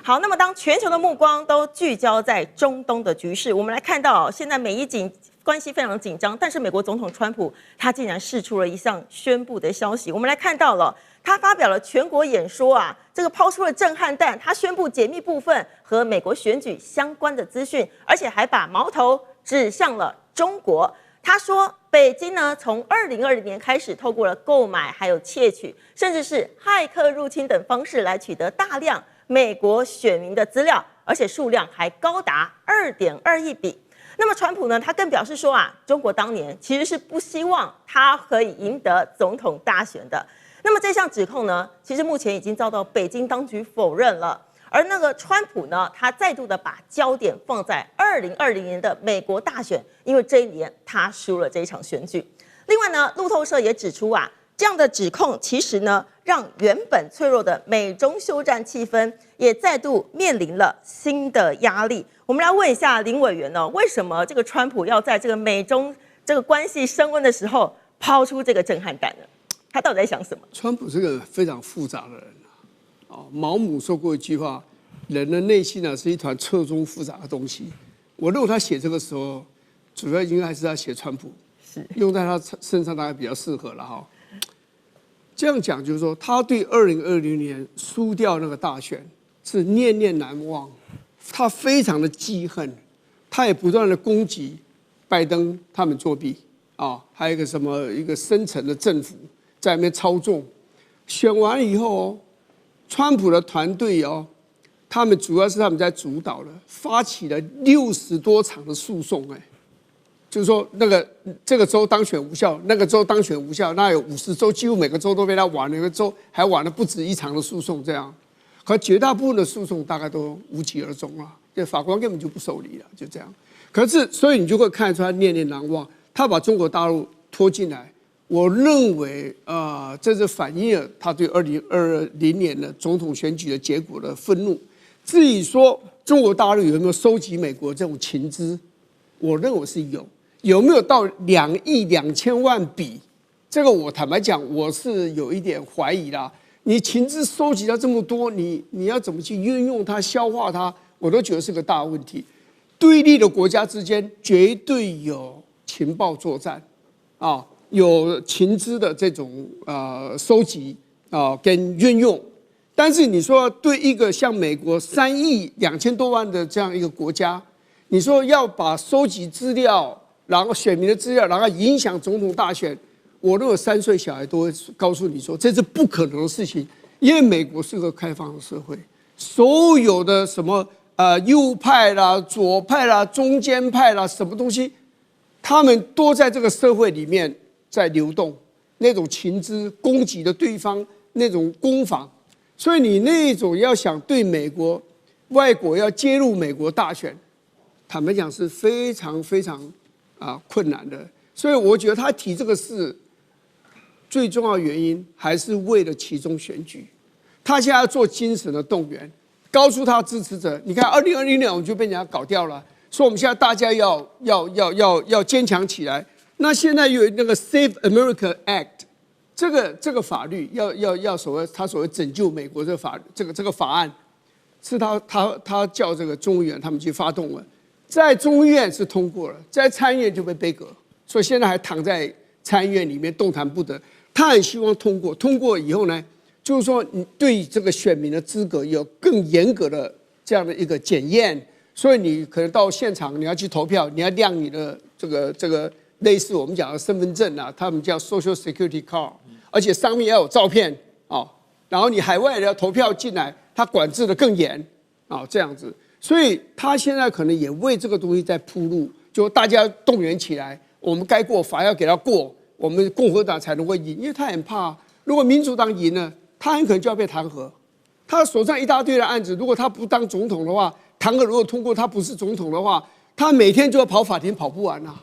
好，那麼當全球的目光都聚焦在中東的局勢，我們來看到現在美伊關係非常緊張，但是美國總統川普他竟然釋出了一項宣布的消息，我們來看到了他發表了全國演說啊，這個拋出了震撼彈，他宣布解密部分和美國選舉相關的資訊，而且還把矛頭指向了中國。他說，北京呢從2020年開始，透過了購買、還有竊取，甚至是駭客入侵等方式來取得大量美國選民的資料，而且數量還高達2.2億筆。那麼川普呢，他更表示說啊，中國當年其實是不希望他可以贏得總統大選的。那麼這項指控呢，其實目前已經遭到北京當局否認了。而那個川普呢，他再度的把焦點放在2020年的美國大選，因為這一年他輸了這一場選舉。另外呢，路透社也指出啊，這樣的指控其實呢，讓原本脆弱的美中休戰氣氛也再度面臨了新的壓力。我們來問一下林委員呢，為什麼這個川普要在這個美中這個關係升溫的時候拋出這個震撼彈呢？他到底在想什麼？川普是個非常複雜的人啊。毛姆說過一句話：人的內心呢是一團錯綜複雜的東西。我認為他寫這個時候，主要應該還是他寫川普，用在他身上大概比較適合了哈。這樣講就是說，他對2020年輸掉那個大選是念念難忘，他非常的記恨，他也不斷的攻擊拜登他們作弊啊，還有一個什麼一個深層的政府在那邊操縱。選完以後，川普的團隊哦，他們主要是他們在主導了，發起了60多場的訴訟，就是說這個州當選無效，那個州當選無效，那有50州，幾乎每個州都被他玩了，有個州還玩了不止一場的訴訟，這樣。可絕大部分的訴訟大概都無疾而終了，這法官根本就不受理了，就這樣。可是，所以你就會看出他念念難忘，他把中國大陸拖進來。我認為這是反映了他對2020年的總統選舉的結果的憤怒。至於說中國大陸有沒有收集美國這種情資，我認為是有。有沒有到2億2千萬筆？這個我坦白講，我是有一點懷疑啦。你情資收集到這麼多，你要怎麼去運用它、消化它，我都覺得是個大問題。對立的國家之間絕對有情報作戰啊，有情資的這種收集啊跟運用。但是你說對一個像美國3億2千多萬的這樣一個國家，你說要把收集資料，然後選民的資料，然後影響總統大選，我認為3歲小孩都會告訴你說這是不可能的事情，因為美國是個開放的社會，所有的什麼右派啦、左派啦、中間派啦，什麼東西，他們都在這個社會裡面在流動，那種情資攻擊的對方那種攻防，所以你那種要想對美國外國要介入美國大選，坦白講是非常非常困難的。所以我覺得他提這個事最重要的原因還是為了期中選舉，他現在要做精神的動員，告訴他支持者，你看2020年我們就被人家搞掉了，所以我們現在大家要堅強起來。那現在有那個 Save America Act， 這個法律要他所謂拯救美國這個法案，是他叫這個眾議院他們去發動了，在眾議院是通過了，在參議院就被杯葛，所以現在還躺在參議院裡面動彈不得。他很希望通過以後呢，就是說你對這個選民的資格有更嚴格的這樣的一個檢驗，所以你可能到現場你要去投票，你要亮你的這個類似我們講的身份證啊，他們叫 Social Security Card， 而且上面要有照片啊，然後你海外的投票進來，他管制的更嚴啊，這樣子。所以他現在可能也為這個東西在鋪路，就大家動員起來，我們該過法要給他過，我們共和黨才能夠贏，因為他很怕，如果民主黨贏了，他很可能就要被彈劾。他手上一大堆的案子，如果他不當總統的話，彈劾如果通過他不是總統的話，他每天就要跑法庭跑不完啊！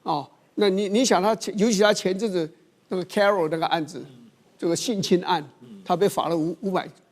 哦，那你想他，尤其他前陣子那個 Carol 那個案子，這個性侵案，他被罰了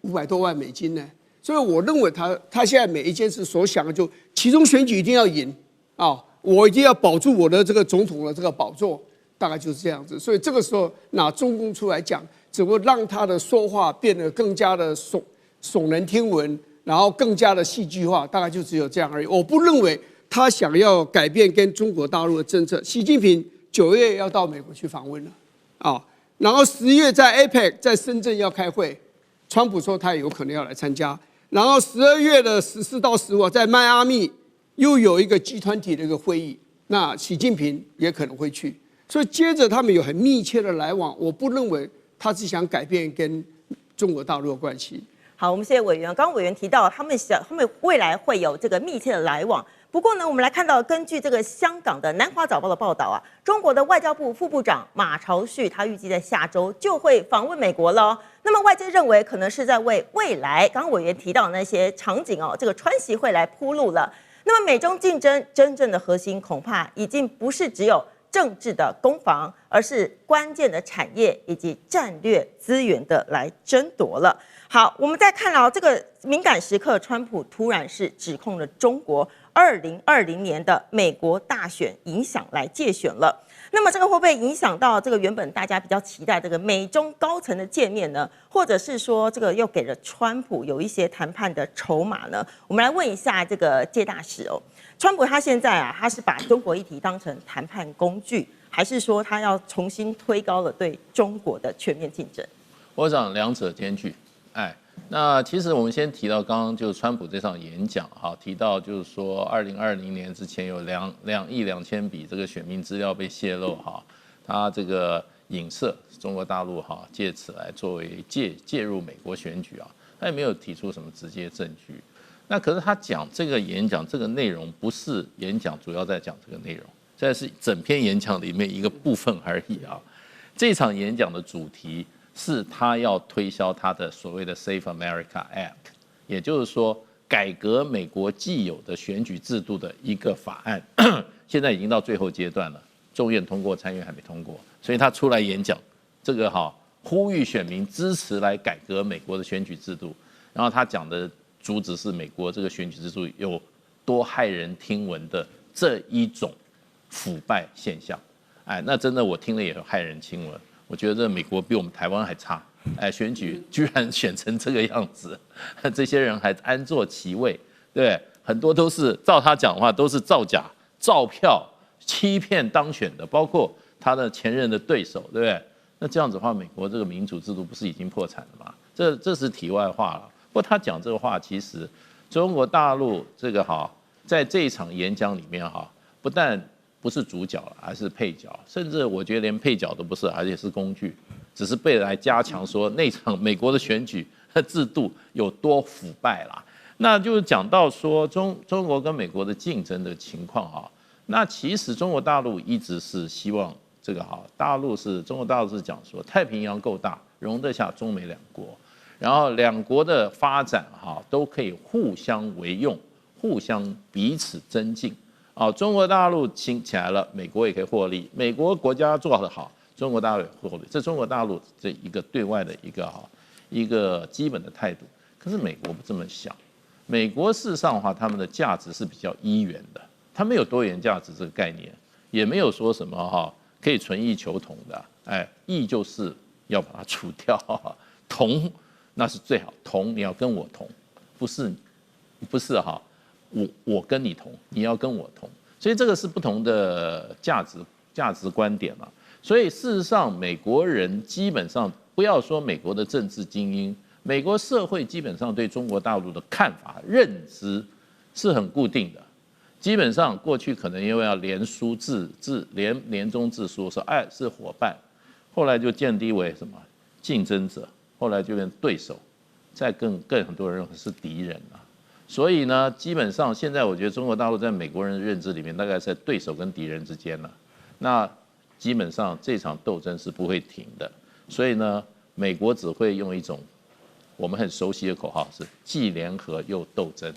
500多萬美金呢。所以我認為他現在每一件事所想的就期中選舉一定要贏啊，我一定要保住我的這個總統的這個寶座，大概就是這樣子。所以這個時候拿中共出來講，只會讓他的說話變得更加的聳人聽聞，然後更加的戲劇化，大概就只有這樣而已。我不認為他想要改變跟中國大陸的政策。習近平9月要到美國去訪問了，啊，然後10月在 APEC 在深圳要開會，川普說他也有可能要來參加。然後12月的14到15在邁阿密又有一個G20的一個會議，那習近平也可能會去，所以接着他們有很密切的來往。我不認為他是想改變跟中國大陸的關係。好，我們謝謝委員。剛剛委員提到他们未來會有這個密切的來往。不過呢，我們來看到，根據這個香港的《南華早報》的報道啊，中國的外交部副部長馬朝旭，他預計在下周就會訪問美國了。那麼外界認為，可能是在為未來剛剛委員提到的那些場景哦，這個川習會來鋪路了。那麼美中競爭真正的核心，恐怕已經不是只有政治的攻防，而是關鍵的產業以及戰略資源的來爭奪了。好，我們再看到這個敏感時刻，川普突然是指控了中國2020年的美國大選影響來介選了。那麼這個會不會影響到這個原本大家比較期待這個美中高層的見面呢？或者是說這個又給了川普有一些談判的籌碼呢？我們來問一下這個介大使哦，川普他現在啊，他是把中國議題當成談判工具，還是說他要重新推高了對中國的全面競爭？我想兩者兼具。那其實我們先提到剛剛就是川普這場演講哈，提到就是說2020年之前有2億2千筆這個選民資料被洩露哈，他這個影射中國大陸哈，借此來作為介入美國選舉啊，他也沒有提出什麼直接證據。那可是他講這個演講這個內容不是演講主要在講這個內容，這是整篇演講裡面一個部分而已啊。這場演講的主題是他要推銷他的所謂的 Save America Act， 也就是說改革美國既有的選舉制度的一個法案，現在已經到最後階段了，眾院通過，參院還沒通過，所以他出來演講，這個呼籲選民支持來改革美國的選舉制度，然後他講的主旨是美國這個選舉制度有多駭人聽聞的這一種腐敗現象，那真的我聽了也很駭人聽聞。我覺得美國比我們台灣還差，選舉居然選成這個樣子，這些人還安坐其位，對不對？很多都是照他講的話，都是造假、造票、欺騙當選的，包括他的前任的對手，對不對？那這樣子的話，美國這個民主制度不是已經破產了嗎？這是題外話了。不過他講這個話，其實中國大陸這個在這一場演講裡面不但不是主角了，還是配角，甚至我覺得連配角都不是，而且是工具，只是被來加強說那場美國的選舉制度有多腐敗啦。那就是講到說中國跟美國的競爭的情況那其實中國大陸一直是希望這個中國大陸是講說太平洋夠大，容得下中美兩國，然後兩國的發展都可以互相為用，互相彼此增進。中國大陸興起來了，美國也可以獲利。美國國家做得好，中國大陸也獲利。這中國大陸這一個對外的一個基本的態度。可是美國不這麼想，美國事實上的話，他們的價值是比較一元的，他沒有多元價值這個概念，也沒有說什麼可以存異求同的。異就是要把它除掉，同那是最好，同你要跟我同，不是我跟你同，你要跟我同，所以這個是不同的價值觀點嘛。所以事實上，美國人基本上不要說美國的政治精英，美國社會基本上對中國大陸的看法、認知是很固定的。基本上過去可能因為要聯中制書，說是夥伴，後來就降低為什麼競爭者，後來就變對手，再更很多人認為是敵人了。所以呢，基本上現在我覺得中國大陸在美國人的認知裡面，大概在對手跟敵人之間了。那基本上這場鬥爭是不會停的。所以呢，美國只會用一種我們很熟悉的口號，是既聯合又鬥爭，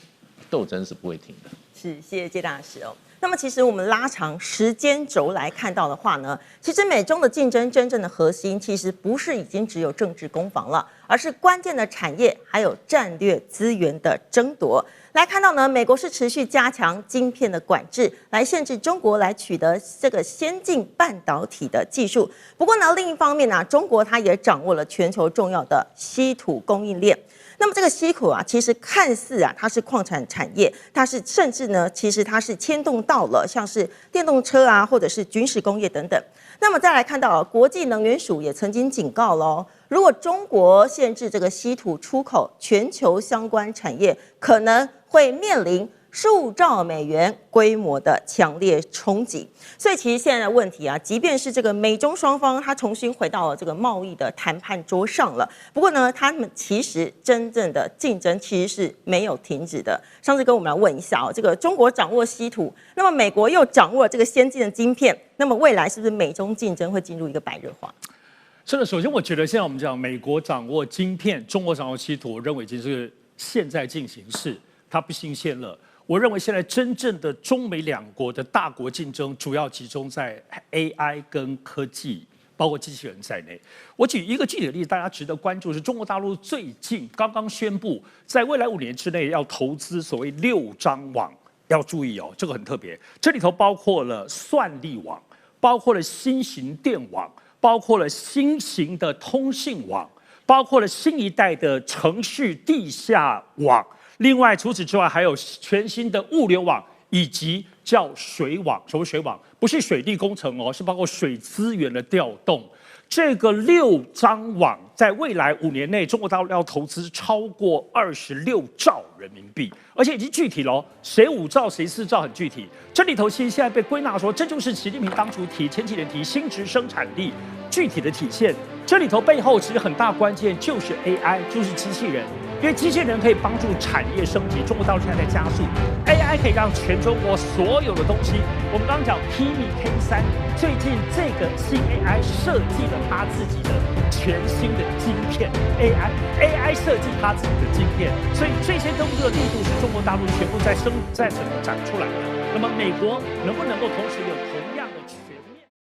鬥爭是不會停的。是，謝謝介大使哦。那麼其實我們拉長時間軸來看到的話呢，其實美中的競爭真正的核心其實不是已經只有政治攻防了，而是關鍵的產業還有戰略資源的爭奪。來看到呢，美國是持續加強晶片的管制，來限制中國來取得這個先進半導體的技術。不過呢，另一方面呢，中國它也掌握了全球重要的稀土供應鏈。那那麼這個稀土啊，其實看似啊它是礦產產業，它是甚至呢，其實它是牽動到了像是電動車啊，或者是軍事工業等等。那麼再來看到國際能源署也曾經警告了，如果中國限制這個稀土出口，全球相關產業可能會面臨數兆美元規模的強烈衝擊。所以其實現在的問題啊，即便是這個美中雙方它重新回到了這個貿易的談判桌上了，不過呢，他們其實真正的競爭其實是沒有停止的。上次跟我們來問一下這個中國掌握稀土，那麼美國又掌握了這個先進的晶片，那麼未來是不是美中競爭會進入一個白熱化？是的，首先我覺得现在我們講美國掌握晶片，中國掌握稀土，我認為已經是現在進行式，它不新鮮了。我認為現在真正的中美兩國的大國競爭，主要集中在 AI 跟科技，包括機器人在內。我舉一個具體的例子，大家值得關注是中國大陸最近剛剛宣布，在未來5年之內要投資所謂6張網，要注意這個很特別，這裡頭包括了算力網，包括了新型電網，包括了新型的通信網，包括了新一代的程序地下網。另外，除此之外，還有全新的物流網，以及叫水網。什麼水網？不是水利工程是包括水資源的調動。這個6張網在未來5年內，中國大陸要投資超過26兆人民幣，而且已經具體了，誰5兆誰4兆很具體。這裡頭其實現在被歸納說，這就是習近平當初前幾年提新質生產力具體的體現。這裡頭背後其實很大關鍵就是 AI， 就是機器人。因為機器人可以幫助產業升級，中國大陸現在在加速 AI， 可以讓全中國所有的東西。我們剛剛講 Kimi K3，最近這個新 AI 設計了他自己的全新的晶片 ，AI 設計他自己的晶片，所以這些東西的力度是中國大陸全部在整個展出來的。那麼美國能不能夠同時有同樣的？